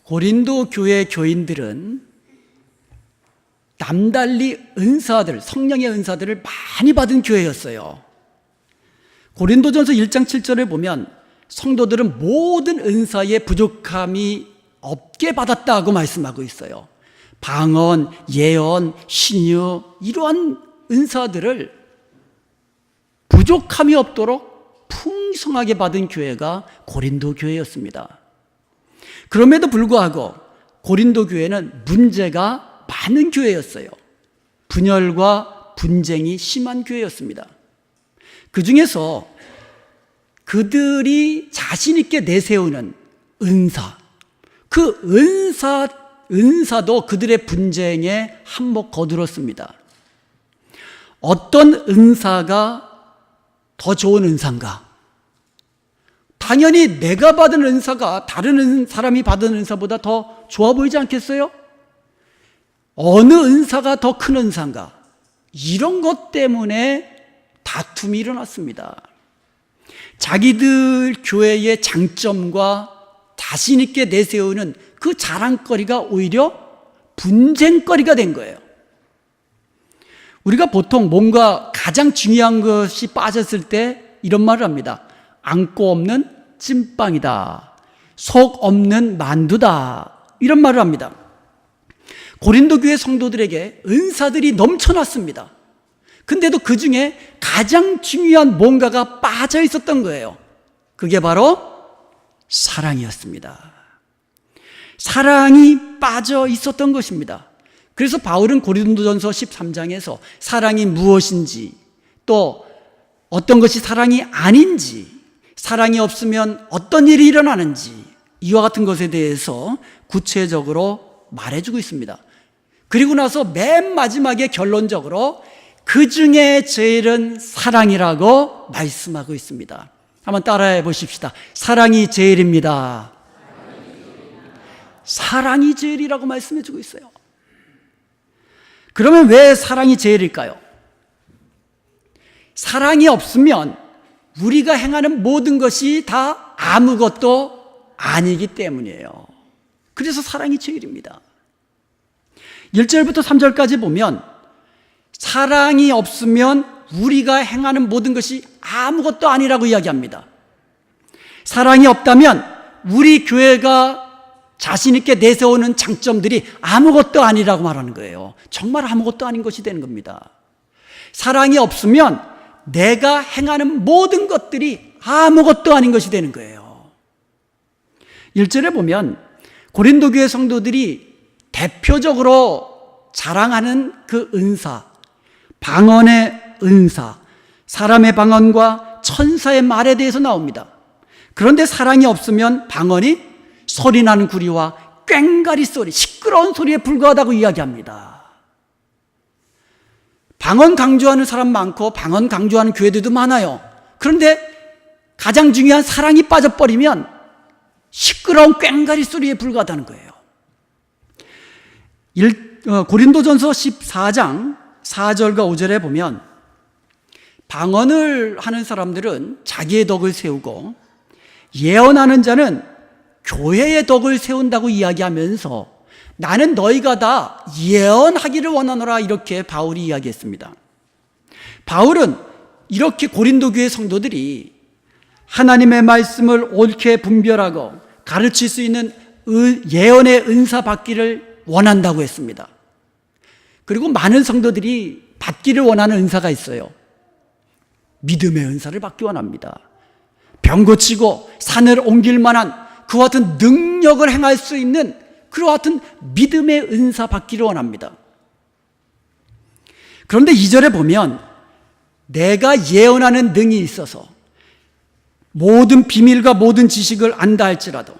고린도 교회 교인들은 남달리 은사들, 성령의 은사들을 많이 받은 교회였어요. 고린도전서 1장 7절에 보면 성도들은 모든 은사에 부족함이 없게 받았다고 말씀하고 있어요. 방언, 예언, 신유, 이러한 은사들을 부족함이 없도록 풍성하게 받은 교회가 고린도 교회였습니다. 그럼에도 불구하고 고린도 교회는 문제가 많은 교회였어요. 분열과 분쟁이 심한 교회였습니다. 그 중에서 그들이 자신 있게 내세우는 은사, 그 은사도 그들의 분쟁에 한몫 거두었습니다. 어떤 은사가 더 좋은 은사인가? 당연히 내가 받은 은사가 다른 사람이 받은 은사보다 더 좋아 보이지 않겠어요? 어느 은사가 더 큰 은사인가? 이런 것 때문에 다툼이 일어났습니다. 자기들 교회의 장점과 자신 있게 내세우는 그 자랑거리가 오히려 분쟁거리가 된 거예요. 우리가 보통 뭔가 가장 중요한 것이 빠졌을 때 이런 말을 합니다. 안고 없는 찐빵이다. 속 없는 만두다. 이런 말을 합니다. 고린도 교회 성도들에게 은사들이 넘쳐났습니다. 근데도 그 중에 가장 중요한 뭔가가 빠져 있었던 거예요. 그게 바로 사랑이었습니다. 사랑이 빠져 있었던 것입니다. 그래서 바울은 고린도전서 13장에서 사랑이 무엇인지, 또 어떤 것이 사랑이 아닌지, 사랑이 없으면 어떤 일이 일어나는지, 이와 같은 것에 대해서 구체적으로 말해주고 있습니다. 그리고 나서 맨 마지막에 결론적으로 그 중에 제일은 사랑이라고 말씀하고 있습니다. 한번 따라해 보십시다. 사랑이 제일입니다. 사랑이 제일이라고 말씀해 주고 있어요. 그러면 왜 사랑이 제일일까요? 사랑이 없으면 우리가 행하는 모든 것이 다 아무것도 아니기 때문이에요. 그래서 사랑이 제일입니다. 1절부터 3절까지 보면 사랑이 없으면 우리가 행하는 모든 것이 아무것도 아니라고 이야기합니다. 사랑이 없다면 우리 교회가 자신 있게 내세우는 장점들이 아무것도 아니라고 말하는 거예요. 정말 아무것도 아닌 것이 되는 겁니다. 사랑이 없으면 내가 행하는 모든 것들이 아무것도 아닌 것이 되는 거예요. 1절에 보면 고린도 교회 성도들이 대표적으로 자랑하는 그 은사, 방언의 은사, 사람의 방언과 천사의 말에 대해서 나옵니다. 그런데 사랑이 없으면 방언이 소리나는 구리와 꽹가리 소리, 시끄러운 소리에 불과하다고 이야기합니다. 방언 강조하는 사람 많고 방언 강조하는 교회들도 많아요. 그런데 가장 중요한 사랑이 빠져버리면 시끄러운 꽹가리 소리에 불과하다는 거예요. 고린도전서 14장 4절과 5절에 보면 방언을 하는 사람들은 자기의 덕을 세우고 예언하는 자는 교회의 덕을 세운다고 이야기하면서 나는 너희가 다 예언하기를 원하노라, 이렇게 바울이 이야기했습니다. 바울은 이렇게 고린도 교회 성도들이 하나님의 말씀을 옳게 분별하고 가르칠 수 있는 예언의 은사 받기를 원한다고 했습니다. 그리고 많은 성도들이 받기를 원하는 은사가 있어요. 믿음의 은사를 받기 원합니다. 병 고치고 산을 옮길 만한 그와 같은 능력을 행할 수 있는 그와 같은 믿음의 은사 받기를 원합니다. 그런데 2절에 보면 내가 예언하는 능이 있어서 모든 비밀과 모든 지식을 안다 할지라도,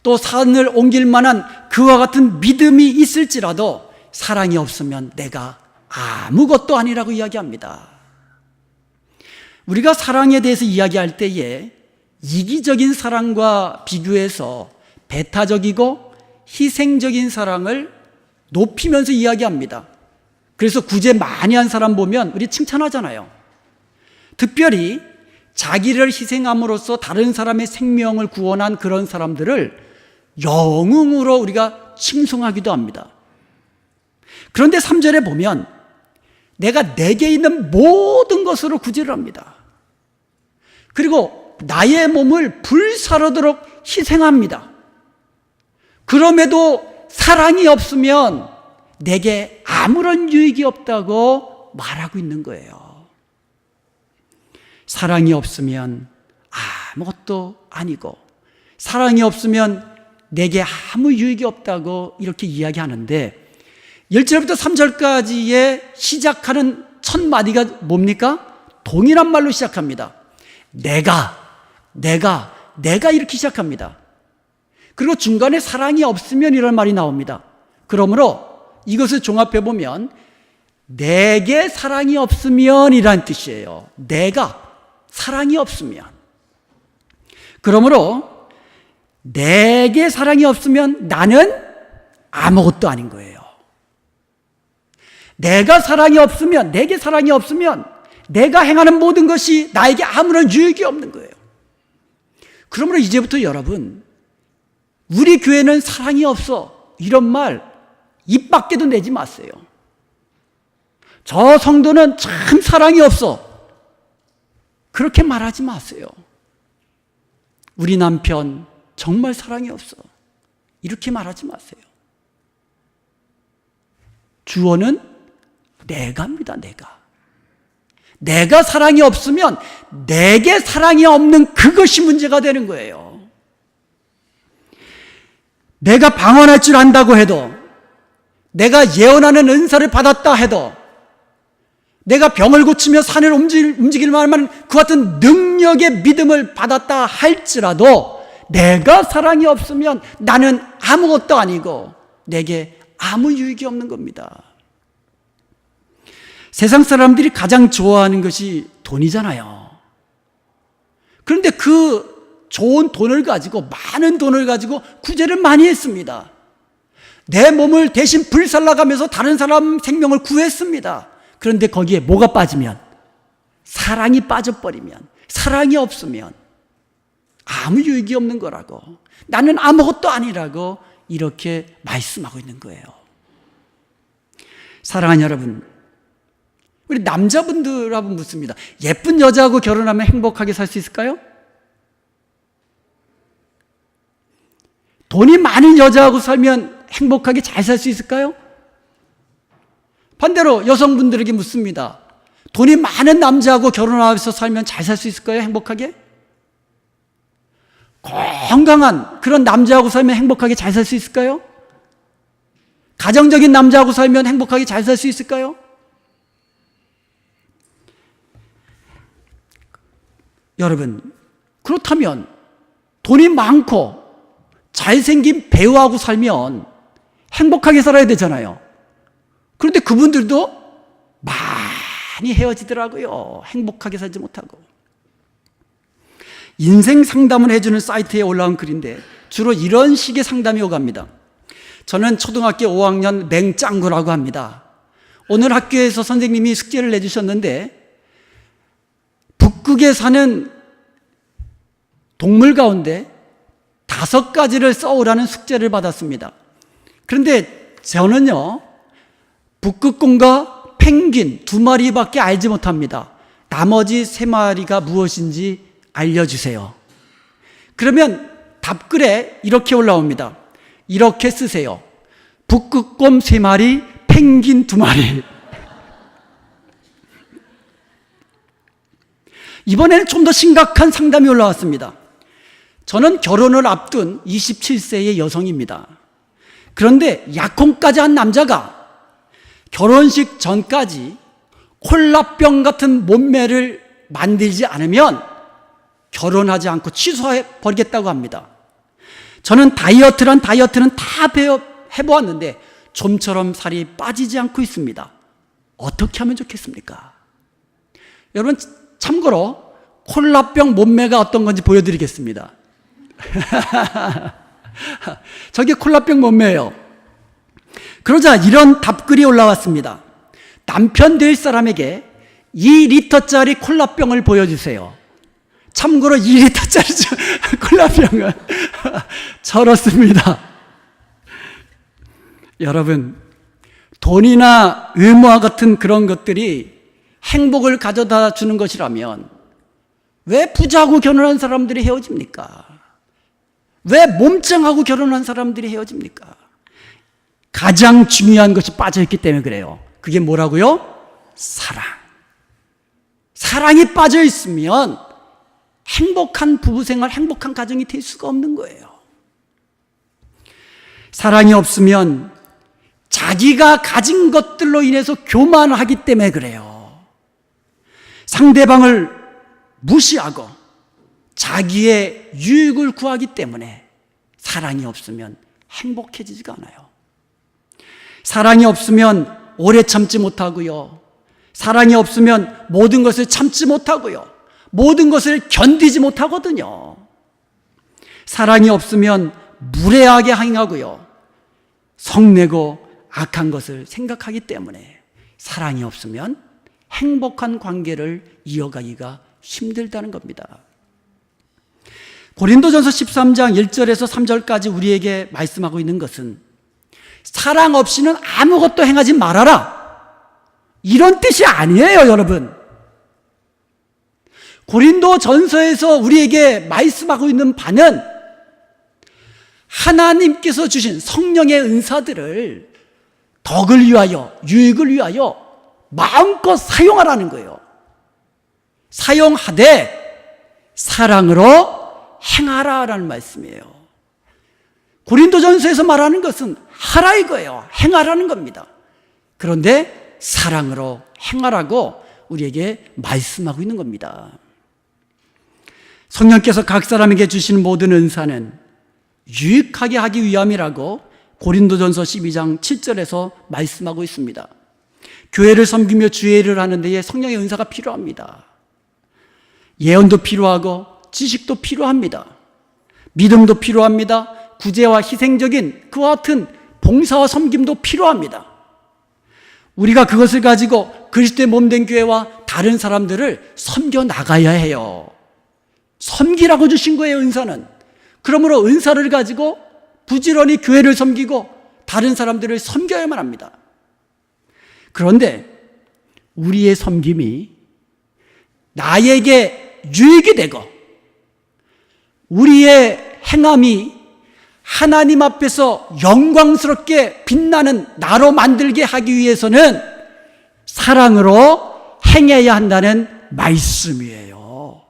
또 산을 옮길 만한 그와 같은 믿음이 있을지라도 사랑이 없으면 내가 아무것도 아니라고 이야기합니다. 우리가 사랑에 대해서 이야기할 때에 이기적인 사랑과 비교해서 배타적이고 희생적인 사랑을 높이면서 이야기합니다. 그래서 구제 많이 한 사람 보면 우리 칭찬하잖아요. 특별히 자기를 희생함으로써 다른 사람의 생명을 구원한 그런 사람들을 영웅으로 우리가 칭송하기도 합니다. 그런데 3절에 보면 내가 내게 있는 모든 것으로 구제를 합니다. 그리고 나의 몸을 불사르도록 희생합니다. 그럼에도 사랑이 없으면 내게 아무런 유익이 없다고 말하고 있는 거예요. 사랑이 없으면 아무것도 아니고, 사랑이 없으면 내게 아무 유익이 없다고 이렇게 이야기하는데, 1절부터 3절까지의 시작하는 첫 마디가 뭡니까? 동일한 말로 시작합니다. 내가 이렇게 시작합니다. 그리고 중간에 사랑이 없으면 이런 말이 나옵니다. 그러므로 이것을 종합해 보면 내게 사랑이 없으면 이란 뜻이에요. 내가 사랑이 없으면. 그러므로 내게 사랑이 없으면 나는 아무것도 아닌 거예요. 내게 사랑이 없으면 내가 행하는 모든 것이 나에게 아무런 유익이 없는 거예요. 그러므로 이제부터 여러분, 우리 교회는 사랑이 없어, 이런 말 입 밖에도 내지 마세요. 저 성도는 참 사랑이 없어, 그렇게 말하지 마세요. 우리 남편 정말 사랑이 없어, 이렇게 말하지 마세요. 주어는 내가입니다. 내가 사랑이 없으면 내게 사랑이 없는 그것이 문제가 되는 거예요. 내가 방언할 줄 안다고 해도, 내가 예언하는 은사를 받았다 해도, 내가 병을 고치며 산을 움직일 만한 그 같은 능력의 믿음을 받았다 할지라도 내가 사랑이 없으면 나는 아무것도 아니고 내게 아무 유익이 없는 겁니다. 세상 사람들이 가장 좋아하는 것이 돈이잖아요. 그런데 그 좋은 돈을 가지고, 많은 돈을 가지고 구제를 많이 했습니다. 내 몸을 대신 불살라가면서 다른 사람 생명을 구했습니다. 그런데 거기에 뭐가 빠지면, 사랑이 빠져버리면, 사랑이 없으면 아무 유익이 없는 거라고, 나는 아무것도 아니라고 이렇게 말씀하고 있는 거예요. 사랑하는 여러분, 우리 남자분들하고 묻습니다. 예쁜 여자하고 결혼하면 행복하게 살 수 있을까요? 돈이 많은 여자하고 살면 행복하게 잘 살 수 있을까요? 반대로 여성분들에게 묻습니다. 돈이 많은 남자하고 결혼해서 살면 잘 살 수 있을까요? 행복하게? 건강한 그런 남자하고 살면 행복하게 잘 살 수 있을까요? 가정적인 남자하고 살면 행복하게 잘 살 수 있을까요? 여러분, 그렇다면 돈이 많고 잘생긴 배우하고 살면 행복하게 살아야 되잖아요. 그런데 그분들도 많이 헤어지더라고요. 행복하게 살지 못하고. 인생 상담을 해주는 사이트에 올라온 글인데 주로 이런 식의 상담이 오갑니다. 저는 초등학교 5학년 맹짱구라고 합니다. 오늘 학교에서 선생님이 숙제를 내주셨는데 북극에 사는 동물 가운데 5가지를 써오라는 숙제를 받았습니다. 그런데 저는요, 북극곰과 펭귄 2마리밖에 알지 못합니다. 나머지 3마리가 무엇인지 알려주세요. 그러면 답글에 이렇게 올라옵니다. 이렇게 쓰세요. 북극곰 3마리, 펭귄 2마리. 이번에는 좀 더 심각한 상담이 올라왔습니다. 저는 결혼을 앞둔 27세의 여성입니다. 그런데 약혼까지 한 남자가 결혼식 전까지 콜라병 같은 몸매를 만들지 않으면 결혼하지 않고 취소해 버리겠다고 합니다. 저는 다이어트는 다 해보았는데 좀처럼 살이 빠지지 않고 있습니다. 어떻게 하면 좋겠습니까? 여러분, 참고로 콜라병 몸매가 어떤 건지 보여드리겠습니다. 저게 콜라병 몸매예요. 그러자 이런 답글이 올라왔습니다. 남편 될 사람에게 2리터짜리 콜라병을 보여주세요. 참고로 2리터짜리 콜라병은 철없습니다. 여러분, 돈이나 의무와 같은 그런 것들이 행복을 가져다 주는 것이라면 왜 부자하고 결혼한 사람들이 헤어집니까? 왜 몸짱하고 결혼한 사람들이 헤어집니까? 가장 중요한 것이 빠져있기 때문에 그래요. 그게 뭐라고요? 사랑. 사랑이 빠져있으면 행복한 부부생활, 행복한 가정이 될 수가 없는 거예요. 사랑이 없으면 자기가 가진 것들로 인해서 교만하기 때문에 그래요. 상대방을 무시하고 자기의 유익을 구하기 때문에 사랑이 없으면 행복해지지가 않아요. 사랑이 없으면 오래 참지 못하고요. 사랑이 없으면 모든 것을 참지 못하고요. 모든 것을 견디지 못하거든요. 사랑이 없으면 무례하게 행하고요. 성내고 악한 것을 생각하기 때문에 사랑이 없으면 행복한 관계를 이어가기가 힘들다는 겁니다. 고린도전서 13장 1절에서 3절까지 우리에게 말씀하고 있는 것은 사랑 없이는 아무것도 행하지 말아라, 이런 뜻이 아니에요, 여러분. 고린도전서에서 우리에게 말씀하고 있는 바는 하나님께서 주신 성령의 은사들을 덕을 위하여, 유익을 위하여 마음껏 사용하라는 거예요. 사용하되 사랑으로 행하라라는 말씀이에요. 고린도전서에서 말하는 것은 하라 이거예요. 행하라는 겁니다. 그런데 사랑으로 행하라고 우리에게 말씀하고 있는 겁니다. 성령께서 각 사람에게 주시는 모든 은사는 유익하게 하기 위함이라고 고린도전서 12장 7절에서 말씀하고 있습니다. 교회를 섬기며 주의 일을 하는 데에 성령의 은사가 필요합니다. 예언도 필요하고 지식도 필요합니다. 믿음도 필요합니다. 구제와 희생적인 그와 같은 봉사와 섬김도 필요합니다. 우리가 그것을 가지고 그리스도의 몸된 교회와 다른 사람들을 섬겨 나가야 해요. 섬기라고 주신 거예요, 은사는. 그러므로 은사를 가지고 부지런히 교회를 섬기고 다른 사람들을 섬겨야만 합니다. 그런데 우리의 섬김이 나에게 유익이 되고 우리의 행함이 하나님 앞에서 영광스럽게 빛나는 나로 만들게 하기 위해서는 사랑으로 행해야 한다는 말씀이에요.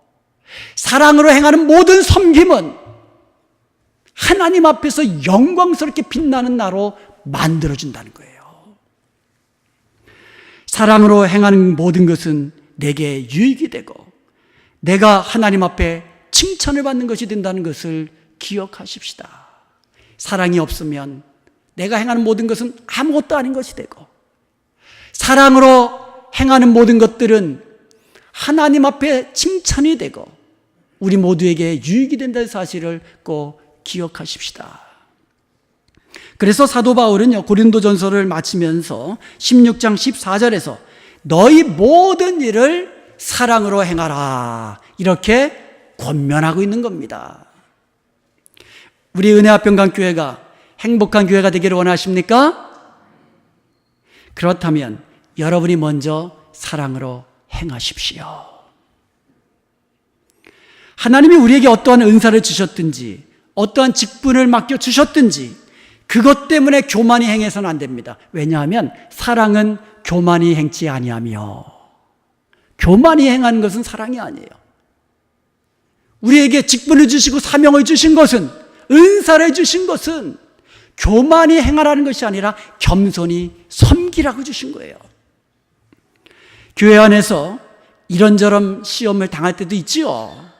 사랑으로 행하는 모든 섬김은 하나님 앞에서 영광스럽게 빛나는 나로 만들어준다는 거예요. 사랑으로 행하는 모든 것은 내게 유익이 되고 내가 하나님 앞에 칭찬을 받는 것이 된다는 것을 기억하십시다. 사랑이 없으면 내가 행하는 모든 것은 아무것도 아닌 것이 되고 사랑으로 행하는 모든 것들은 하나님 앞에 칭찬이 되고 우리 모두에게 유익이 된다는 사실을 꼭 기억하십시다. 그래서 사도 바울은요, 고린도전서를 마치면서 16장 14절에서 너희 모든 일을 사랑으로 행하라, 이렇게 권면하고 있는 겁니다. 우리 은혜합평강교회가 행복한 교회가 되기를 원하십니까? 그렇다면 여러분이 먼저 사랑으로 행하십시오. 하나님이 우리에게 어떠한 은사를 주셨든지 어떠한 직분을 맡겨주셨든지 그것 때문에 교만히 행해서는 안 됩니다. 왜냐하면 사랑은 교만히 행치 아니하며, 교만히 행하는 것은 사랑이 아니에요. 우리에게 직분을 주시고 사명을 주신 것은, 은사를 주신 것은 교만히 행하라는 것이 아니라 겸손히 섬기라고 주신 거예요. 교회 안에서 이런저런 시험을 당할 때도 있지요.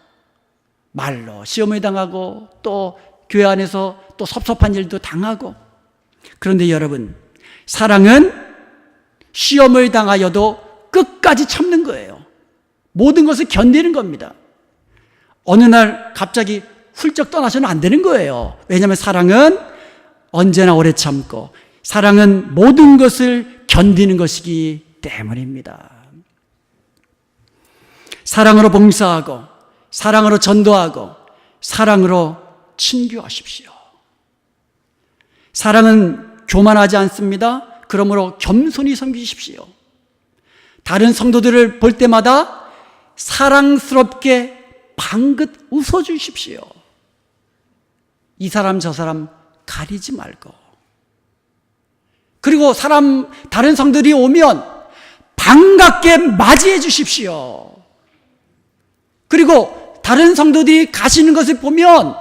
말로 시험을 당하고 또 교회 안에서 또 섭섭한 일도 당하고. 그런데 여러분, 사랑은 시험을 당하여도 끝까지 참는 거예요. 모든 것을 견디는 겁니다. 어느 날 갑자기 훌쩍 떠나서는 안 되는 거예요. 왜냐하면 사랑은 언제나 오래 참고 사랑은 모든 것을 견디는 것이기 때문입니다. 사랑으로 봉사하고 사랑으로 전도하고 사랑으로 친교하십시오. 사랑은 교만하지 않습니다. 그러므로 겸손히 섬기십시오. 다른 성도들을 볼 때마다 사랑스럽게 방긋 웃어주십시오. 이 사람 저 사람 가리지 말고. 그리고 다른 성도들이 오면 반갑게 맞이해 주십시오. 그리고 다른 성도들이 가시는 것을 보면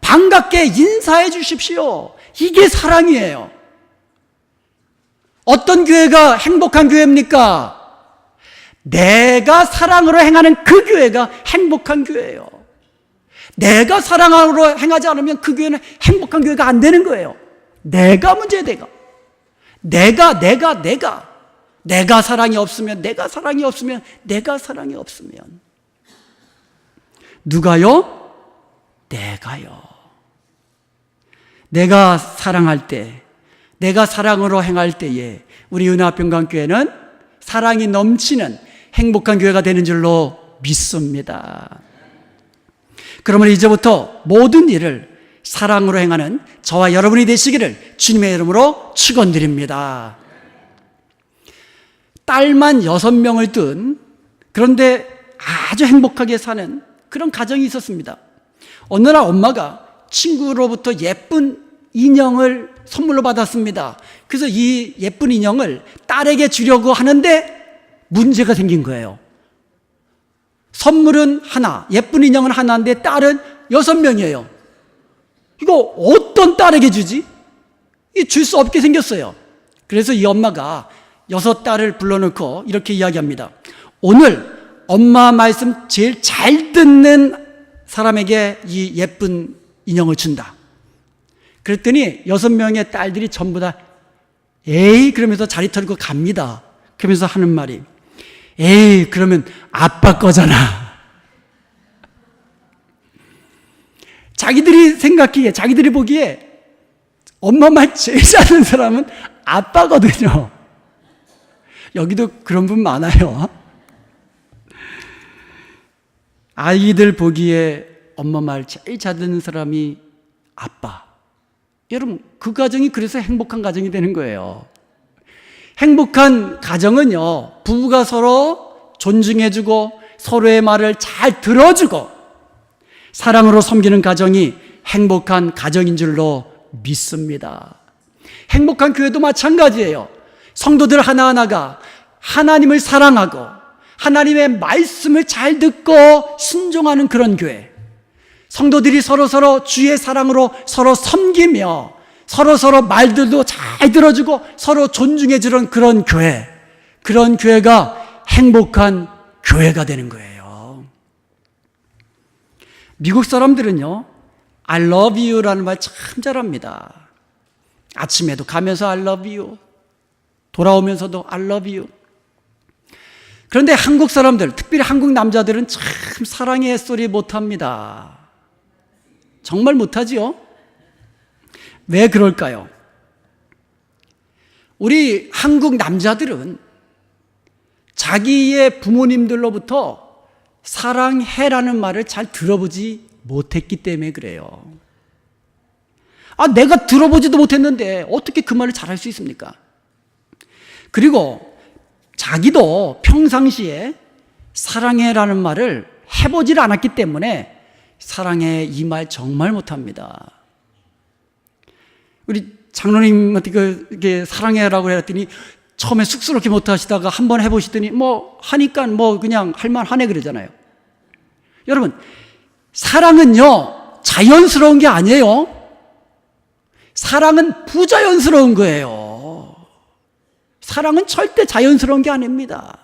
반갑게 인사해 주십시오. 이게 사랑이에요. 어떤 교회가 행복한 교회입니까? 내가 사랑으로 행하는 그 교회가 행복한 교회예요. 내가 사랑으로 행하지 않으면 그 교회는 행복한 교회가 안 되는 거예요. 내가 문제야, 내가 사랑이 없으면 누가요? 내가요. 내가 사랑할 때, 내가 사랑으로 행할 때에 우리 은하평강교회는 사랑이 넘치는 행복한 교회가 되는 줄로 믿습니다. 그러면 이제부터 모든 일을 사랑으로 행하는 저와 여러분이 되시기를 주님의 이름으로 축원드립니다. 딸만 6명을 둔, 그런데 아주 행복하게 사는 그런 가정이 있었습니다. 어느 날 엄마가 친구로부터 예쁜 인형을 선물로 받았습니다. 그래서 이 예쁜 인형을 딸에게 주려고 하는데 문제가 생긴 거예요. 선물은 하나, 예쁜 인형은 하나인데 딸은 6명이에요. 이거 어떤 딸에게 주지? 줄 수 없게 생겼어요. 그래서 이 엄마가 6딸을 불러놓고 이렇게 이야기합니다. 오늘 엄마 말씀 제일 잘 듣는 사람에게 이 예쁜 인형을 준다. 그랬더니 6명의 딸들이 전부 다 에이 그러면서 자리 털고 갑니다. 그러면서 하는 말이 에이 그러면 아빠 거잖아. 자기들이 보기에 엄마 말 제일 잘하는 사람은 아빠거든요. 여기도 그런 분 많아요. 아이들 보기에 엄마 말 제일 잘 듣는 사람이 아빠. 여러분, 그 가정이 그래서 행복한 가정이 되는 거예요. 행복한 가정은요, 부부가 서로 존중해주고 서로의 말을 잘 들어주고 사랑으로 섬기는 가정이 행복한 가정인 줄로 믿습니다. 행복한 교회도 마찬가지예요. 성도들 하나하나가 하나님을 사랑하고 하나님의 말씀을 잘 듣고 순종하는 그런 교회. 성도들이 서로서로 주의 사랑으로 서로 섬기며 서로서로 말들도 잘 들어주고 서로 존중해주는 그런 교회. 그런 교회가 행복한 교회가 되는 거예요. 미국 사람들은요, I love you라는 말 참 잘합니다. 아침에도 가면서 I love you, 돌아오면서도 I love you. 그런데 한국 사람들, 특별히 한국 남자들은 참 사랑의 소리 못합니다. 정말 못하지요? 왜 그럴까요? 우리 한국 남자들은 자기의 부모님들로부터 사랑해라는 말을 잘 들어보지 못했기 때문에 그래요. 내가 들어보지도 못했는데 어떻게 그 말을 잘할 수 있습니까? 그리고 자기도 평상시에 사랑해라는 말을 해보질 않았기 때문에 사랑해 이 말 정말 못합니다. 우리 장로님한테 이렇게 사랑해라고 했더니 처음에 쑥스럽게 못하시다가 한번 해보시더니 하니까 그냥 할만하네 그러잖아요. 여러분, 사랑은요 자연스러운 게 아니에요. 사랑은 부자연스러운 거예요. 사랑은 절대 자연스러운 게 아닙니다.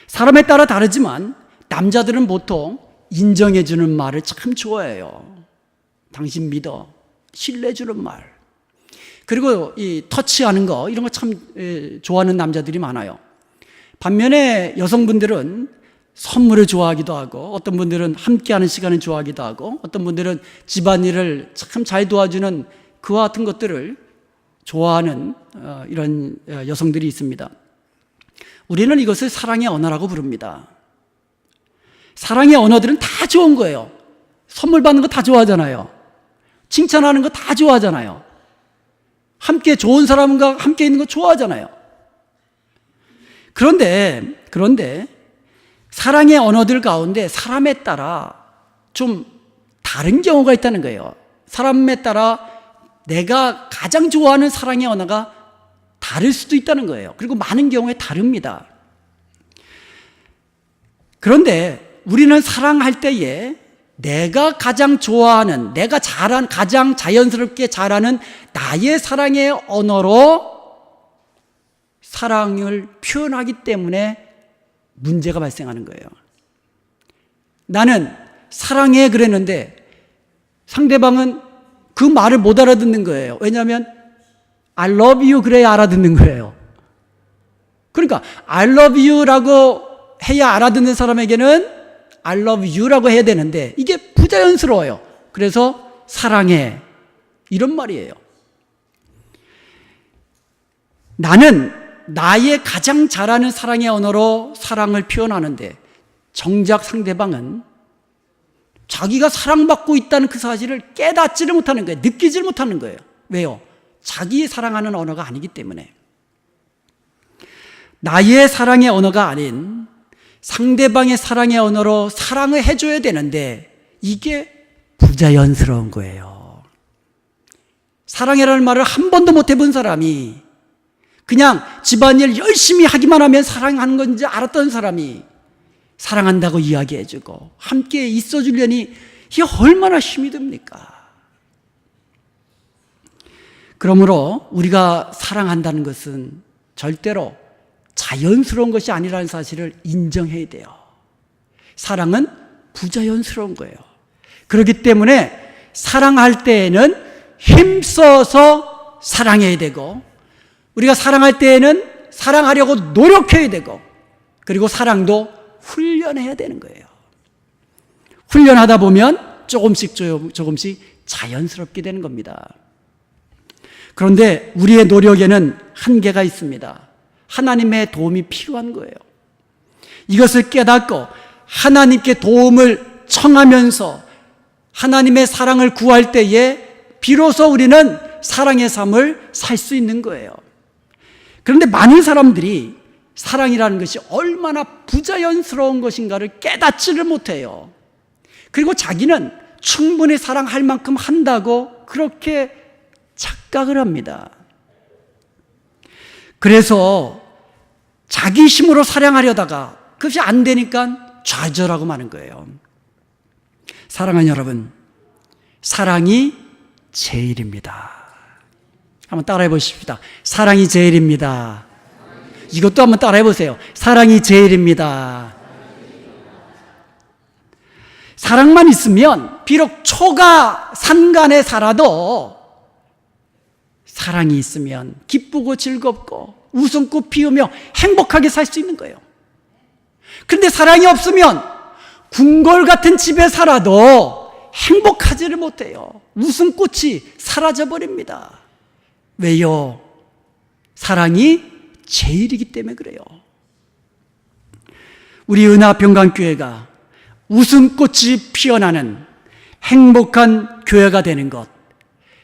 사람에 따라 다르지만 남자들은 보통 인정해주는 말을 참 좋아해요. 당신 믿어, 신뢰주는 말. 그리고 이 터치하는 거 이런 거 참 좋아하는 남자들이 많아요. 반면에 여성분들은 선물을 좋아하기도 하고 어떤 분들은 함께하는 시간을 좋아하기도 하고 어떤 분들은 집안일을 참 잘 도와주는 그와 같은 것들을 좋아하는 이런 여성들이 있습니다. 우리는 이것을 사랑의 언어라고 부릅니다. 사랑의 언어들은 다 좋은 거예요. 선물 받는 거 다 좋아하잖아요. 칭찬하는 거 다 좋아하잖아요. 함께 좋은 사람과 함께 있는 거 좋아하잖아요. 그런데 사랑의 언어들 가운데 사람에 따라 좀 다른 경우가 있다는 거예요. 사람에 따라 내가 가장 좋아하는 사랑의 언어가 다를 수도 있다는 거예요. 그리고 많은 경우에 다릅니다. 그런데 우리는 사랑할 때에 내가 가장 좋아하는, 내가 가장 자연스럽게 잘하는 나의 사랑의 언어로 사랑을 표현하기 때문에 문제가 발생하는 거예요. 나는 사랑해 그랬는데 상대방은 그 말을 못 알아듣는 거예요. 왜냐하면 I love you 그래야 알아듣는 거예요. 그러니까 I love you라고 해야 알아듣는 사람에게는 I love you라고 해야 되는데 이게 부자연스러워요. 그래서 사랑해 이런 말이에요. 나는 나의 가장 잘하는 사랑의 언어로 사랑을 표현하는데 정작 상대방은 자기가 사랑받고 있다는 그 사실을 깨닫지를 못하는 거예요. 느끼지를 못하는 거예요. 왜요? 자기 사랑하는 언어가 아니기 때문에. 나의 사랑의 언어가 아닌 상대방의 사랑의 언어로 사랑을 해줘야 되는데 이게 부자연스러운 거예요. 사랑이라는 말을 한 번도 못 해본 사람이 그냥 집안일 열심히 하기만 하면 사랑하는 건지 알았던 사람이 사랑한다고 이야기해주고 함께 있어주려니 이게 얼마나 힘이 듭니까? 그러므로 우리가 사랑한다는 것은 절대로 자연스러운 것이 아니라는 사실을 인정해야 돼요. 사랑은 부자연스러운 거예요. 그렇기 때문에 사랑할 때에는 힘써서 사랑해야 되고 우리가 사랑할 때에는 사랑하려고 노력해야 되고 그리고 사랑도 훈련해야 되는 거예요. 훈련하다 보면 조금씩 자연스럽게 되는 겁니다. 그런데 우리의 노력에는 한계가 있습니다. 하나님의 도움이 필요한 거예요. 이것을 깨닫고 하나님께 도움을 청하면서 하나님의 사랑을 구할 때에 비로소 우리는 사랑의 삶을 살 수 있는 거예요. 그런데 많은 사람들이 사랑이라는 것이 얼마나 부자연스러운 것인가를 깨닫지를 못해요. 그리고 자기는 충분히 사랑할 만큼 한다고 그렇게 착각을 합니다. 그래서 자기 힘으로 사랑하려다가 그것이 안 되니까 좌절하고 마는 거예요. 사랑하는 여러분, 사랑이 제일입니다. 한번 따라해 보십시다. 사랑이 제일입니다. 이것도 한번 따라해 보세요. 사랑이 제일입니다. 사랑만 있으면 비록 초가 산간에 살아도 사랑이 있으면 기쁘고 즐겁고 웃음꽃 피우며 행복하게 살 수 있는 거예요. 그런데 사랑이 없으면 궁궐 같은 집에 살아도 행복하지를 못해요. 웃음꽃이 사라져버립니다. 왜요? 사랑이 제일이기 때문에 그래요. 우리 은하평강교회가 웃음꽃이 피어나는 행복한 교회가 되는 것,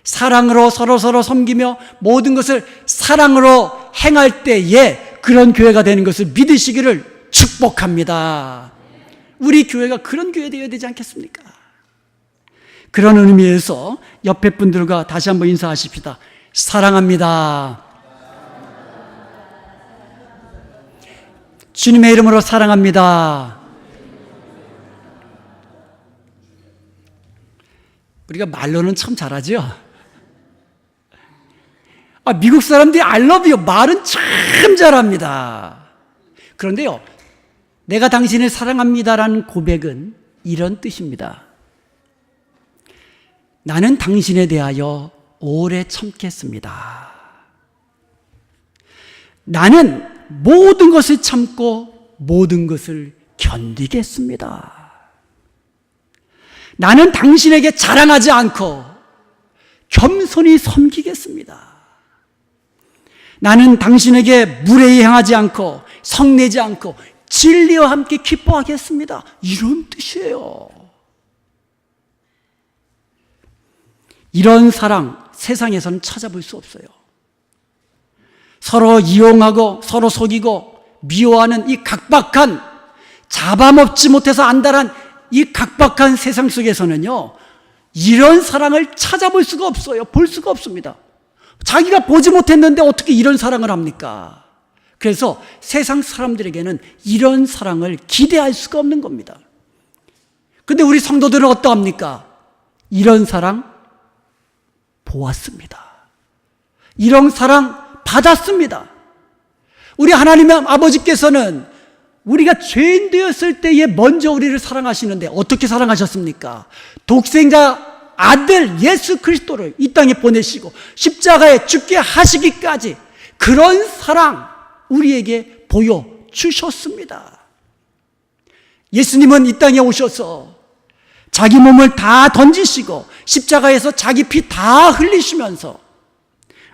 사랑으로 서로 섬기며 모든 것을 사랑으로 행할 때에 그런 교회가 되는 것을 믿으시기를 축복합니다. 우리 교회가 그런 교회 되어야 되지 않겠습니까? 그런 의미에서 옆에 분들과 다시 한번 인사하십시다. 사랑합니다. 주님의 이름으로 사랑합니다. 우리가 말로는 참 잘하죠? 미국 사람들이 I love you 말은 참 잘합니다. 그런데요, 내가 당신을 사랑합니다라는 고백은 이런 뜻입니다. 나는 당신에 대하여 오래 참겠습니다. 나는 모든 것을 참고 모든 것을 견디겠습니다. 나는 당신에게 자랑하지 않고 겸손히 섬기겠습니다. 나는 당신에게 무례히 행하지 않고 성내지 않고 진리와 함께 기뻐하겠습니다. 이런 뜻이에요. 이런 사랑 세상에서는 찾아볼 수 없어요. 서로 이용하고 서로 속이고 미워하는 이 각박한, 잡아먹지 못해서 안달한 이 각박한 세상 속에서는요, 이런 사랑을 찾아볼 수가 없어요. 볼 수가 없습니다. 자기가 보지 못했는데 어떻게 이런 사랑을 합니까? 그래서 세상 사람들에게는 이런 사랑을 기대할 수가 없는 겁니다. 근데 우리 성도들은 어떠합니까? 이런 사랑 보았습니다. 이런 사랑 받았습니다. 우리 하나님의 아버지께서는 우리가 죄인 되었을 때에 먼저 우리를 사랑하시는데 어떻게 사랑하셨습니까? 독생자 아들 예수 그리스도를 이 땅에 보내시고 십자가에 죽게 하시기까지 그런 사랑 우리에게 보여주셨습니다. 예수님은 이 땅에 오셔서 자기 몸을 다 던지시고 십자가에서 자기 피 다 흘리시면서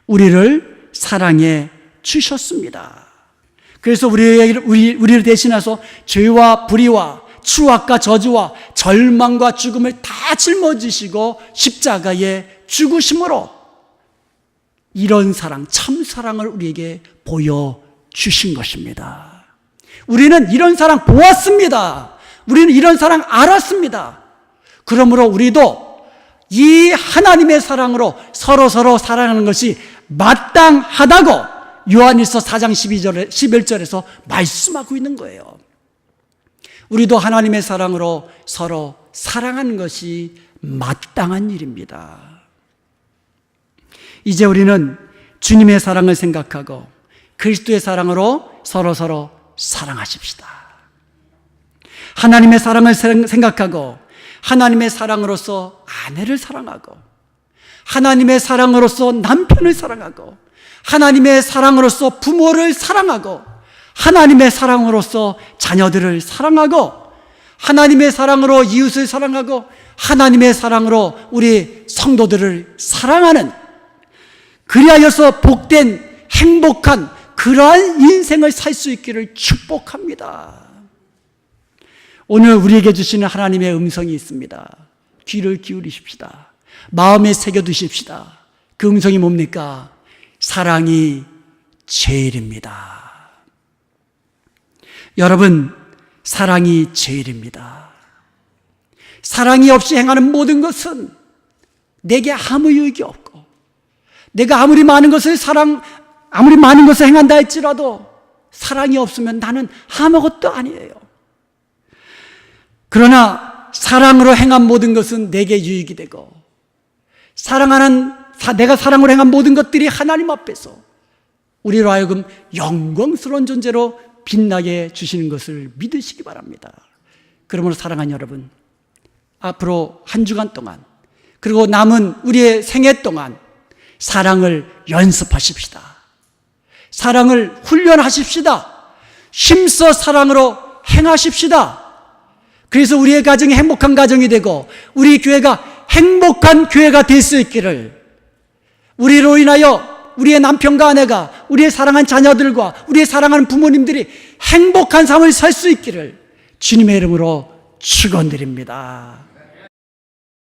우리를 사랑해 주셨습니다. 그래서 우리를 대신해서 죄와 불의와 추악과 저주와 절망과 죽음을 다 짊어지시고 십자가에 죽으심으로 이런 사랑, 참 사랑을 우리에게 보여주신 것입니다. 우리는 이런 사랑 보았습니다. 우리는 이런 사랑 알았습니다. 그러므로 우리도 이 하나님의 사랑으로 서로 사랑하는 것이 마땅하다고 요한일서 4장 11절에서 말씀하고 있는 거예요. 우리도 하나님의 사랑으로 서로 사랑하는 것이 마땅한 일입니다. 이제 우리는 주님의 사랑을 생각하고 그리스도의 사랑으로 서로 사랑하십시다. 하나님의 사랑을 생각하고 하나님의 사랑으로서 아내를 사랑하고 하나님의 사랑으로서 남편을 사랑하고 하나님의 사랑으로서 부모를 사랑하고 하나님의 사랑으로서 자녀들을 사랑하고 하나님의 사랑으로 이웃을 사랑하고 하나님의 사랑으로 우리 성도들을 사랑하는, 그리하여서 복된 행복한 그러한 인생을 살 수 있기를 축복합니다. 오늘 우리에게 주시는 하나님의 음성이 있습니다. 귀를 기울이십시다. 마음에 새겨두십시다. 그 음성이 뭡니까? 사랑이 제일입니다. 여러분, 사랑이 제일입니다. 사랑이 없이 행하는 모든 것은 내게 아무 유익이 없고, 내가 아무리 많은 것을 행한다 할지라도 사랑이 없으면 나는 아무것도 아니에요. 그러나 사랑으로 행한 모든 것은 내게 유익이 되고, 내가 사랑으로 행한 모든 것들이 하나님 앞에서 우리로 하여금 영광스러운 존재로 빛나게 주시는 것을 믿으시기 바랍니다. 그러므로 사랑하는 여러분, 앞으로 한 주간 동안 그리고 남은 우리의 생애 동안 사랑을 연습하십시다. 사랑을 훈련하십시다. 힘써 사랑으로 행하십시다. 그래서 우리의 가정이 행복한 가정이 되고 우리 교회가 행복한 교회가 될 수 있기를, 우리로 인하여 우리의 남편과 아내가, 우리의 사랑하는 자녀들과 우리의 사랑하는 부모님들이 행복한 삶을 살 수 있기를 주님의 이름으로 축원드립니다.